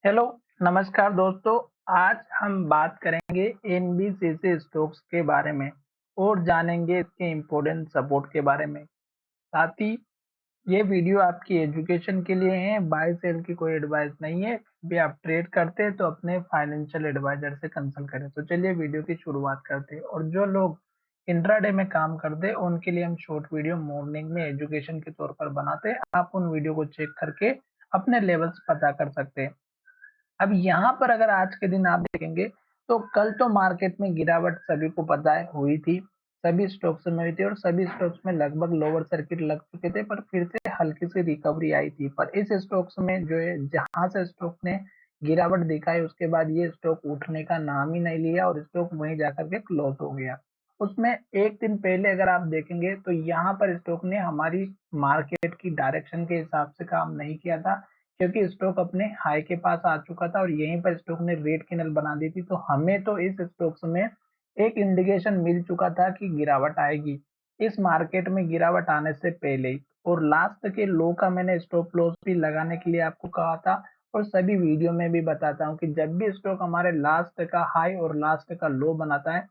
Hello, नमस्कार दोस्तों। आज हम बात करेंगे एनबीसीसी स्टॉक्स के बारे में और जानेंगे इसके इम्पोर्टेंट सपोर्ट के बारे में। साथ ही ये वीडियो आपकी एजुकेशन के लिए है, बाय सेल की कोई एडवाइस नहीं है। भी आप ट्रेड करते हैं तो अपने फाइनेंशियल एडवाइजर से कंसल्ट करें। तो चलिए वीडियो की शुरुआत करते हैं। और जो लोग इंट्राडे में काम करते हैं उनके लिए हम शॉर्ट वीडियो मॉर्निंग में एजुकेशन के तौर पर बनाते हैं। आप उन वीडियो को चेक करके अपने लेवल्स पता कर सकते हैं। अब यहाँ पर अगर आज के दिन आप देखेंगे तो कल तो मार्केट में गिरावट सभी को पता है हुई थी, सभी स्टॉक्स में हुई थी और सभी स्टॉक्स में लगभग लोअर सर्किट लग चुके थे, पर फिर से हल्की सी रिकवरी आई थी। पर इस स्टॉक्स में जो है जहां से स्टॉक ने गिरावट दिखाई उसके बाद ये स्टॉक उठने का नाम ही नहीं लिया और स्टॉक वहीं जाकर के क्लोज हो गया। उसमें एक दिन पहले अगर आप देखेंगे तो यहाँ पर स्टॉक ने हमारी मार्केट की डायरेक्शन के हिसाब से काम नहीं किया था, क्योंकि स्टॉक अपने हाई के पास आ चुका था और यहीं पर स्टॉक ने रेड कैंडल बना दी थी। तो हमें तो इस स्टॉक्स में एक इंडिकेशन मिल चुका था कि गिरावट आएगी इस मार्केट में, गिरावट आने से पहले ही। और लास्ट के लो का मैंने स्टॉप लॉस भी लगाने के लिए आपको कहा था और सभी वीडियो में भी बताता हूँ कि जब भी स्टॉक हमारे लास्ट का हाई और लास्ट का लो बनाता है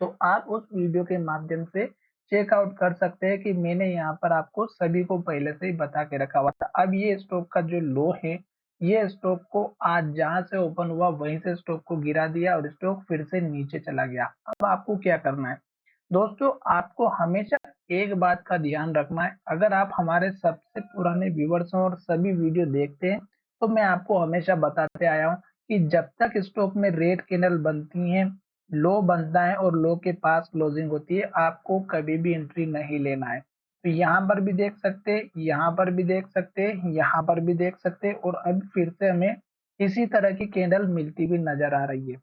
तो आप उस वीडियो के माध्यम से चेकआउट कर सकते हैं कि मैंने यहाँ पर आपको सभी को पहले से ही बता के रखा हुआ था। अब ये स्टॉक का जो लो है, ये स्टॉक को आज जहां से ओपन हुआ वहीं से स्टॉक को गिरा दिया और स्टॉक फिर से नीचे चला गया। अब आपको क्या करना है दोस्तों, आपको हमेशा एक बात का ध्यान रखना है। अगर आप हमारे सबसे पुराने व्यूवर्स हैं और सभी वीडियो देखते हैं तो मैं आपको हमेशा बताते आया हूँ कि जब तक स्टॉक में रेड कैंडल बनती हैं, लो बनता है और लो के पास क्लोजिंग होती है, आपको कभी भी एंट्री नहीं लेना है। तो यहाँ पर भी देख सकते हैं, यहाँ पर भी देख सकते हैं, यहाँ पर भी देख सकते हैं और अब फिर से हमें इसी तरह की कैंडल मिलती हुई नजर आ रही है।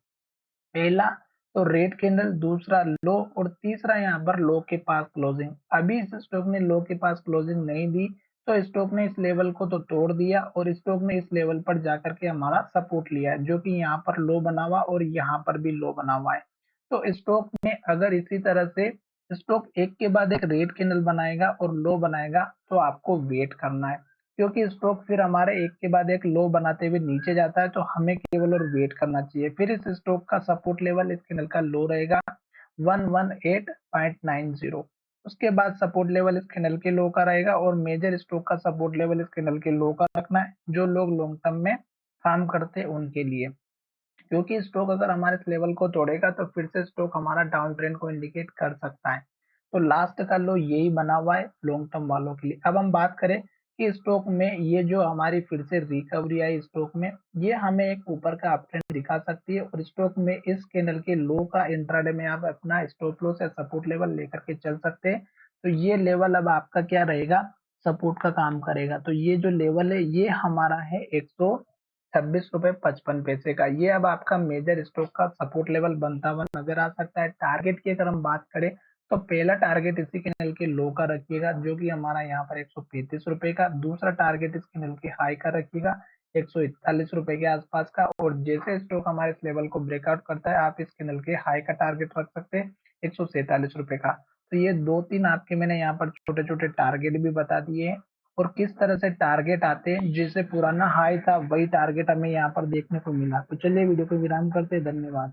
पहला तो रेड कैंडल, दूसरा लो और तीसरा यहाँ पर लो के पास क्लोजिंग। अभी इस स्टॉक ने लो के पास क्लोजिंग नहीं दी तो स्टॉक ने इस लेवल को तो तोड़ दिया और स्टॉक ने इस लेवल पर जाकर के हमारा सपोर्ट लिया है, जो कि यहाँ पर लो बना हुआ और यहाँ पर भी लो बना हुआ है। तो स्टॉक में अगर इसी तरह से स्टॉक एक के बाद एक रेड कैंडल बनाएगा और लो बनाएगा तो आपको वेट करना है, क्योंकि स्टॉक फिर हमारे एक के बाद एक लो बनाते हुए नीचे जाता है। तो हमें केवल और वेट करना चाहिए। फिर इस स्टॉक का सपोर्ट लेवल, इस कैंडल का लो रहेगा 118.90। उसके बाद सपोर्ट लेवल इस कैंडल के लो का रहेगा और मेजर स्टॉक का सपोर्ट लेवल इस कैंडल के लो का रखना है, जो लोग लॉन्ग टर्म में काम करते हैं उनके लिए। क्योंकि स्टॉक अगर हमारे इस लेवल को तोड़ेगा तो फिर से स्टॉक हमारा डाउन ट्रेंड को इंडिकेट कर सकता है। तो लास्ट का लो यही बना हुआ है लॉन्ग टर्म वालों के लिए। अब हम बात करें कि स्टॉक में ये जो हमारी फिर से रिकवरी आई स्टॉक में, ये हमें एक ऊपर का अप ट्रेंड दिखा सकती है और स्टॉक में इस कैंडल के लो का इंट्राडे में आप अपना स्टॉप लॉस या सपोर्ट लेवल लेकर के चल सकते हैं। तो ये लेवल अब आपका क्या रहेगा, सपोर्ट का काम करेगा। तो ये जो लेवल है ये हमारा है 126.55 रुपए का। ये अब आपका मेजर स्टॉक का सपोर्ट लेवल बनता हुआ नजर आ सकता है। टारगेट की अगर हम बात करें तो पहला टारगेट इसी कैंडल के लो का रखिएगा, जो कि हमारा यहाँ पर 135 रुपए का। दूसरा टारगेट इस कैंडल के हाई का रखिएगा 141 रुपए के आसपास का। और जैसे स्टॉक हमारे इस लेवल को ब्रेकआउट करता है आप इस कैंडल के हाई का टारगेट रख सकते हैं 147 रुपए का। तो ये दो तीन आपके मैंने यहाँ पर छोटे छोटे टारगेट भी बता दिए हैं और किस तरह से टारगेट आते हैं। जैसे पुराना हाई था वही टारगेट हमें यहाँ पर देखने को मिला। तो चलिए वीडियो को विराम करते हैं। धन्यवाद।